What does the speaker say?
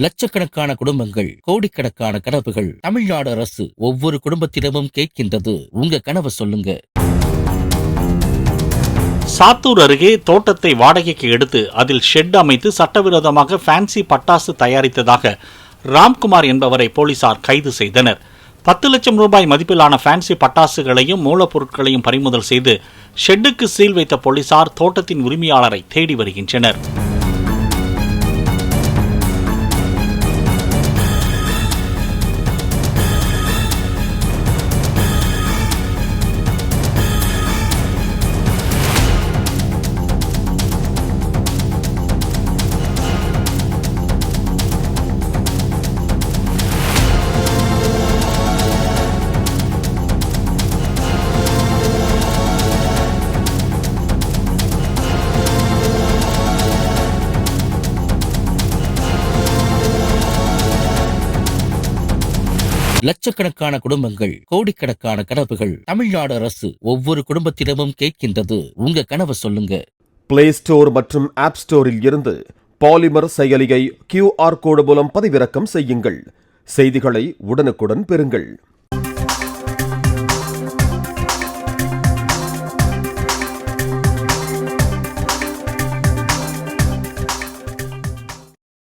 லட்சக்கணக்கான குடும்பங்கள், கோடிக்கணக்கான கனவுகள். தமிழ்நாடு அரசு ஒவ்வொரு குடும்பத்திடமும் கேட்கின்றது, உங்க கனவை சொல்லுங்க. சாத்தூர் அருகே தோட்டத்தை வாடகைக்கு எடுத்து அதில் ஷெட் அமைத்து சட்டவிரோதமாக ஃபேன்சி பட்டாசு தயாரித்ததாக ராம்குமார் என்பவரை போலீசார் கைது செய்தனர். 10 லட்சம் ரூபாய் மதிப்பிலான ஃபேன்சி பட்டாசுகளையும் மூலப்பொருட்களையும் பறிமுதல் செய்து ஷெட்டுக்கு சீல் வைத்த போலீசார் தோட்டத்தின் உரிமையாளரை தேடி வருகின்றனர். லட்சக்கணக்கான குடும்பங்கள், கோடிக்கணக்கான கனவுகள். தமிழ்நாடு அரசு ஒவ்வொரு குடும்பத்திடமும் கேட்கின்றது, உங்க கனவை சொல்லுங்க. பிளே ஸ்டோர் மற்றும் ஆப் ஸ்டோரில் இருந்து பாலிமர் செயலியை QR கோடு மூலம் பதிவிறக்கம் செய்யுங்கள். செய்திகளை உடனுக்குடன் பெறுங்கள்.